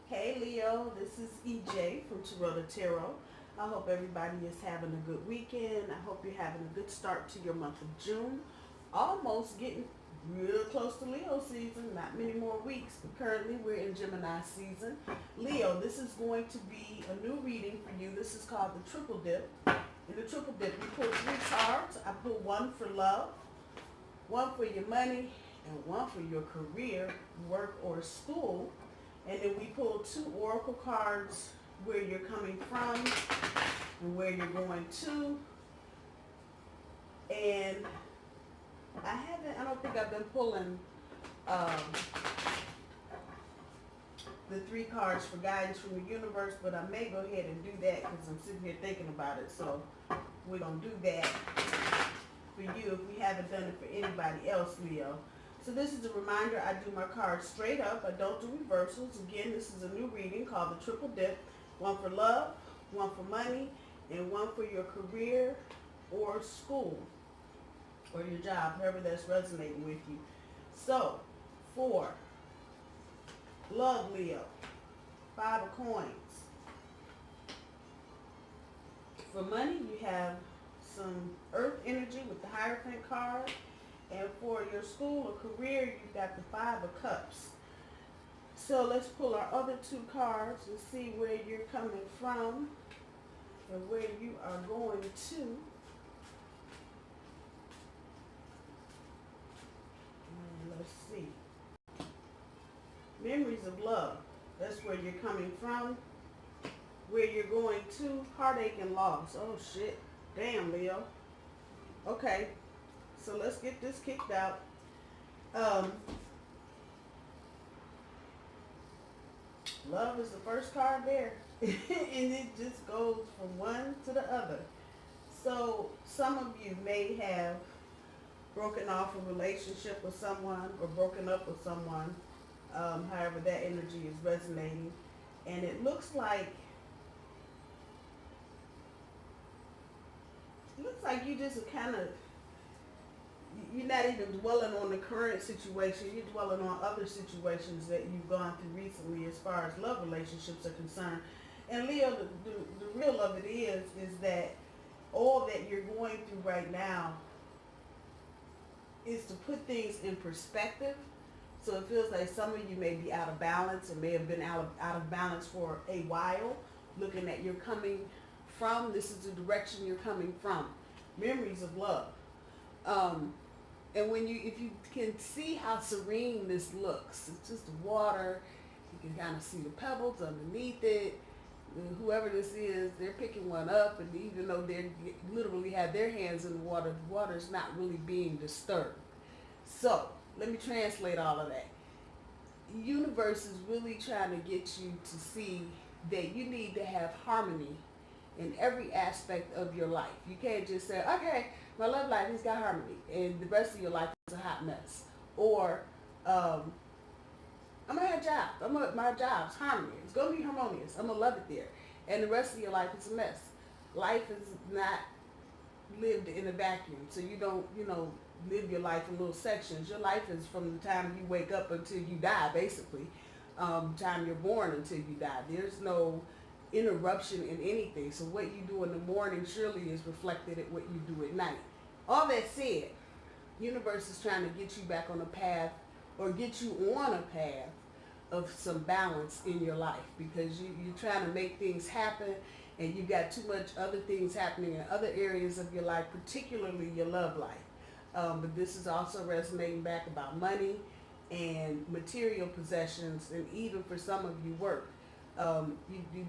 Hey Leo, this is EJ from Taurota Tarot. I hope everybody is having a good weekend. I hope you're having a good start to your month of June. Almost getting real close to Leo season, not many more weeks, but currently we're in Gemini season. Leo, this is going to be a new reading for you. This is called the Triple Dip. In the Triple Dip, you pull three cards. I put one for love, one for your money, and one for your career, work, or school. And then we pull two oracle cards where you're coming from and where you're going to. And I don't think I've been pulling um, the three cards for guidance from the universe, but I may go ahead and do that because I'm sitting here thinking about it. So we're going to do that for you if we haven't done it for anybody else, Leo. So this is a reminder, I do my cards straight up. I don't do reversals. Again, this is a new reading called the Triple Dip. One for love, one for money, and one for your career or school or your job, however that's resonating with you. So, for love, Leo, 5 of coins. For money, you have some earth energy with the Hierophant card. And for your school or career, you've got the 5 of cups. So let's pull our other two cards and see where you're coming from and where you are going to. And let's see. Memories of love. That's where you're coming from. Where you're going to. Heartache and loss. Oh shit. Damn, Leo. Okay. So let's get this kicked out. Love is the first card there. And it just goes from one to the other. So some of you may have broken off a relationship with someone or broken up with someone. However that energy is resonating. And it looks like you just kind of, you're not even dwelling on the current situation. You're dwelling on other situations that you've gone through recently as far as love relationships are concerned. And Leo, the real of it is that all that you're going through right now is to put things in perspective. So it feels like some of you may be out of balance and may have been out of balance for a while, looking at you're coming from. This is the direction you're coming from. Memories of love. And if you can see how serene this looks, it's just water. You can kind of see the pebbles underneath it. And whoever this is, they're picking one up, and even though they literally have their hands in the water is not really being disturbed. So let me translate all of that. The universe is really trying to get you to see that you need to have harmony in every aspect of your life. You can't just say, okay, my love life has got harmony, and the rest of your life is a hot mess. Or, I'm gonna have a job. My job's harmony. It's gonna be harmonious. I'm gonna love it there. And the rest of your life is a mess. Life is not lived in a vacuum. So you don't, live your life in little sections. Your life is from the time you wake up until you die, basically. Time you're born until you die. There's no interruption in anything. So what you do in the morning surely is reflected at what you do at night. All that said, universe is trying to get you back on a path, or get you on a path of some balance in your life, because you're trying to make things happen, and you've got too much other things happening in other areas of your life, particularly your love life. But this is also resonating back about money and material possessions, and even for some of you, work. You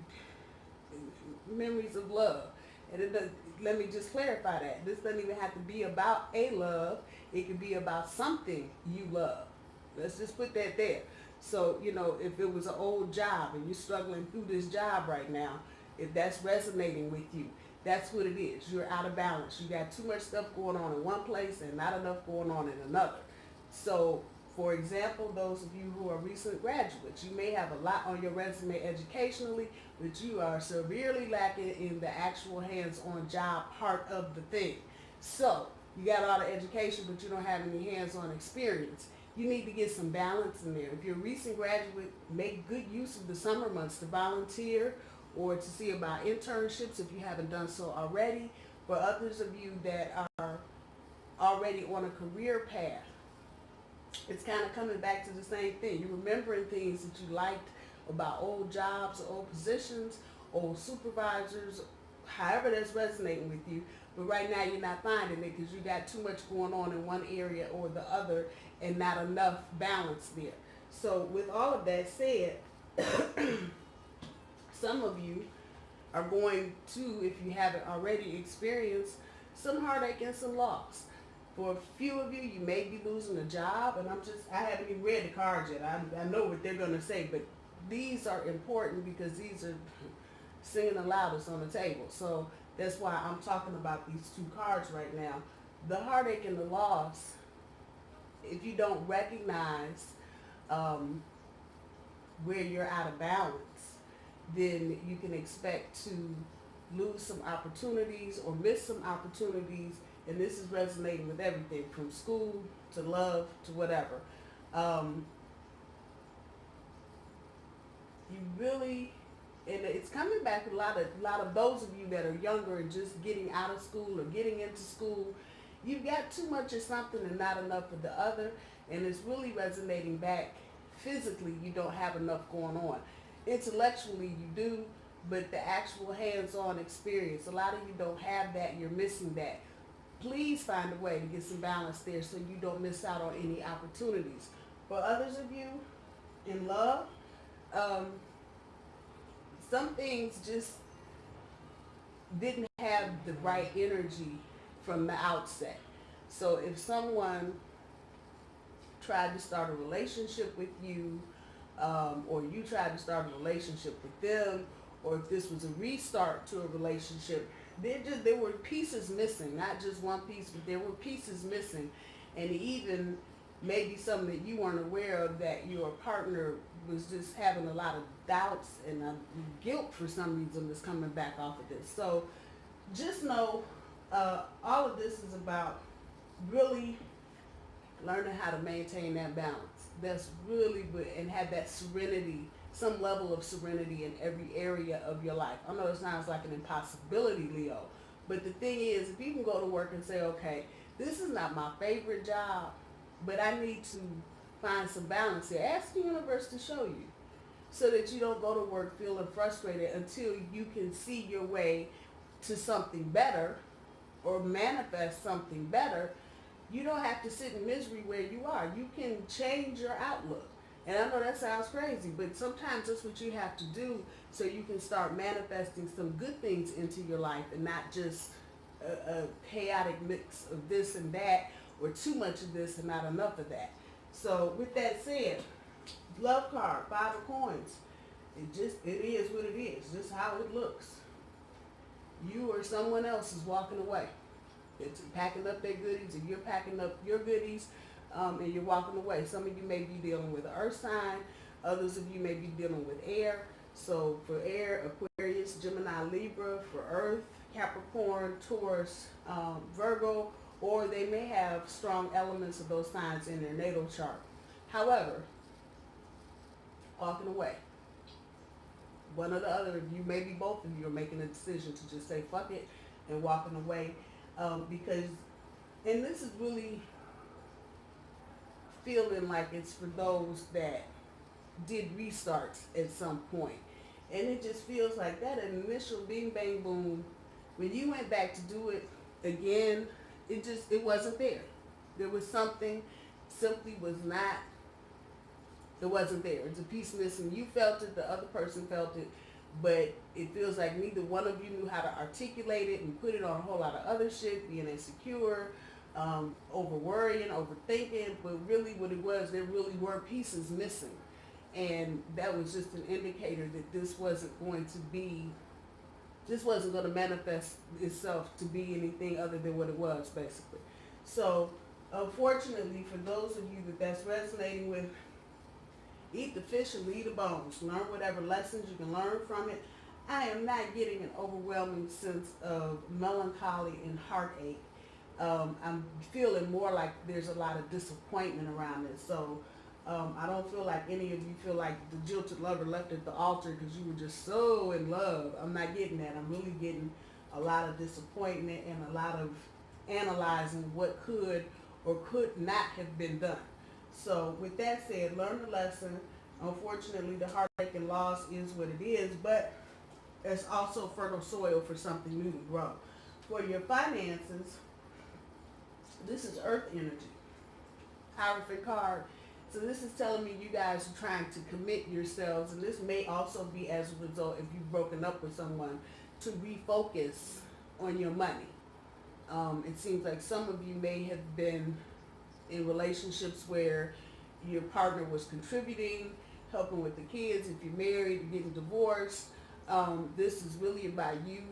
memories of love. And let me just clarify that. This doesn't even have to be about a love. It could be about something you love. Let's just put that there. So, if it was an old job and you're struggling through this job right now, if that's resonating with you, that's what it is. You're out of balance. You got too much stuff going on in one place and not enough going on in another. So, for example, those of you who are recent graduates, you may have a lot on your resume educationally, but you are severely lacking in the actual hands-on job part of the thing. So, you got a lot of education, but you don't have any hands-on experience. you need to get some balance in there. If you're a recent graduate, make good use of the summer months to volunteer or to see about internships if you haven't done so already. For others of you that are already on a career path, it's kind of coming back to the same thing. You're remembering things that you liked about old jobs, old positions, old supervisors, however that's resonating with you. But right now you're not finding it because you got too much going on in one area or the other and not enough balance there. So with all of that said, some of you are going to, if you haven't already experienced, some heartache and some loss. For a few of you, you may be losing a job, and I haven't even read the cards yet. I know what they're going to say, but these are important because these are singing the loudest on the table. So that's why I'm talking about these two cards right now. The heartache and the loss, if you don't recognize where you're out of balance, then you can expect to lose some opportunities or miss some opportunities. And this is resonating with everything from school to love to whatever. You really, and it's coming back with a lot of those of you that are younger and just getting out of school or getting into school. You've got too much of something and not enough of the other, and it's really resonating back. Physically, you don't have enough going on. Intellectually, you do, but the actual hands-on experience, a lot of you don't have that. You're missing that. Please find a way to get some balance there so you don't miss out on any opportunities. For others of you in love, some things just didn't have the right energy from the outset. So if someone tried to start a relationship with you, or you tried to start a relationship with them, or if this was a restart to a relationship, there were pieces missing, not just one piece, but there were pieces missing. And even maybe something that you weren't aware of, that your partner was just having a lot of doubts and guilt for some reason that's coming back off of this. So just know all of this is about really learning how to maintain that balance. That's really good, and have that serenity, some level of serenity in every area of your life. I know it sounds like an impossibility, Leo, but the thing is, if you can go to work and say, okay, this is not my favorite job, but I need to find some balance here. Ask the universe to show you so that you don't go to work feeling frustrated until you can see your way to something better or manifest something better. You don't have to sit in misery where you are. You can change your outlook. And I know that sounds crazy, but sometimes that's what you have to do so you can start manifesting some good things into your life and not just a chaotic mix of this and that, or too much of this and not enough of that. So with that said, love card, 5 of coins. It is what it is, just how it looks. You or someone else is walking away. It's packing up their goodies, and you're packing up your goodies, and you're walking away. Some of you may be dealing with an earth sign. Others of you may be dealing with air. So for air, Aquarius, Gemini, Libra. For earth, Capricorn, Taurus, Virgo, or they may have strong elements of those signs in their natal chart. However, walking away. One or the other, you maybe both of you are making a decision to just say fuck it and walking away. Because, and this is really feeling like it's for those that did restarts at some point. And it just feels like that initial bing bang boom, when you went back to do it again, it wasn't there. There was something simply was not, it wasn't there. It's a piece missing. You felt it, the other person felt it, but it feels like neither one of you knew how to articulate it and put it on a whole lot of other shit, being insecure, over worrying, overthinking, but really what it was, there really were pieces missing. And that was just an indicator that this wasn't going to manifest itself to be anything other than what it was, basically. So, unfortunately, for those of you that's resonating with, eat the fish and leave the bones. Learn whatever lessons you can learn from it. I am not getting an overwhelming sense of melancholy and heartache I'm feeling more like there's a lot of disappointment around this. So I don't feel like any of you feel like the jilted lover left at the altar because you were just so in love. I'm not getting that. I'm really getting a lot of disappointment and a lot of analyzing what could or could not have been done. So with that said, learn the lesson. Unfortunately, the heartache and loss is what it is, but it's also fertile soil for something new to grow. For your finances, this is earth energy, Hierophant card. So this is telling me you guys are trying to commit yourselves, and this may also be as a result if you've broken up with someone, to refocus on your money. It seems like some of you may have been in relationships where your partner was contributing, helping with the kids. If you're married, you're getting divorced. This is really about you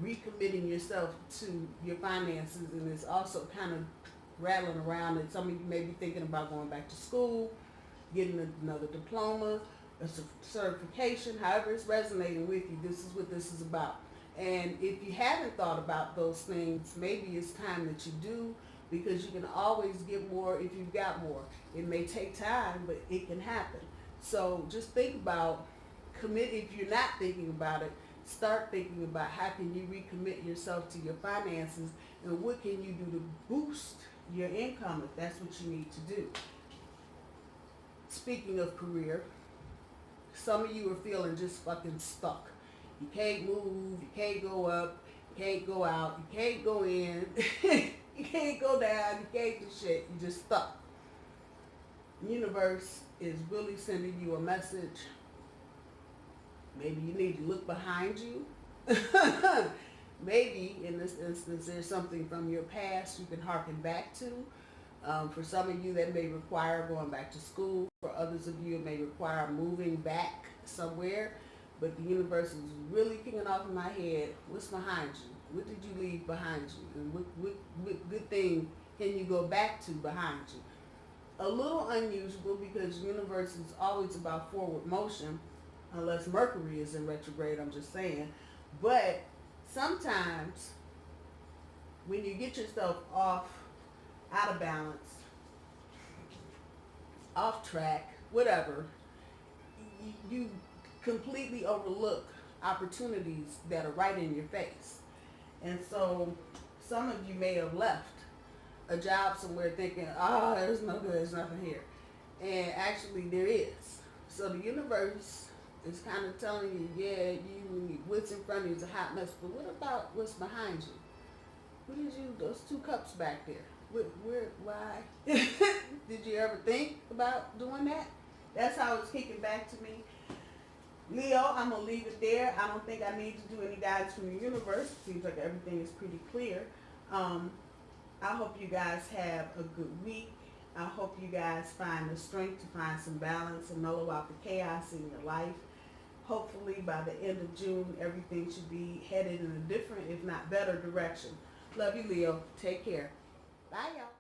recommitting yourself to your finances, and it's also kind of rattling around that some of you may be thinking about going back to school, getting another diploma, a certification, however it's resonating with you. This is what this is about. And if you haven't thought about those things, maybe it's time that you do, because you can always get more if you've got more. It may take time, but it can happen. So just think about commit. If you're not thinking about it, start thinking about how can you recommit yourself to your finances, and what can you do to boost your income if that's what you need to do. Speaking of career, some of you are feeling just fucking stuck. You can't move, you can't go up, you can't go out, you can't go in, you can't go down, you can't do shit, you're just stuck. The universe is really sending you a message. Maybe you need to look behind you. Maybe in this instance there's something from your past you can harken back to. For some of you that may require going back to school. For others of you it may require moving back somewhere. But the universe is really kicking off in my head. What's behind you? What did you leave behind you? And what good thing can you go back to behind you? A little unusual because the universe is always about forward motion, unless Mercury is in retrograde, I'm just saying. But sometimes when you get yourself out of balance, off track, whatever, you completely overlook opportunities that are right in your face. And so some of you may have left a job somewhere thinking, oh, there's no good, there's nothing here. And actually there is. So the universe is kind of telling you, yeah, what's in front of you is a hot mess, but what about what's behind you? What did you, those 2 cups back there? Why? Did you ever think about doing that? That's how it's kicking back to me. Leo, I'm going to leave it there. I don't think I need to do any guidance from the universe. It seems like everything is pretty clear. I hope you guys have a good week. I hope you guys find the strength to find some balance and mellow out the chaos in your life. Hopefully by the end of June, everything should be headed in a different, if not better, direction. Love you, Leo. Take care. Bye, y'all.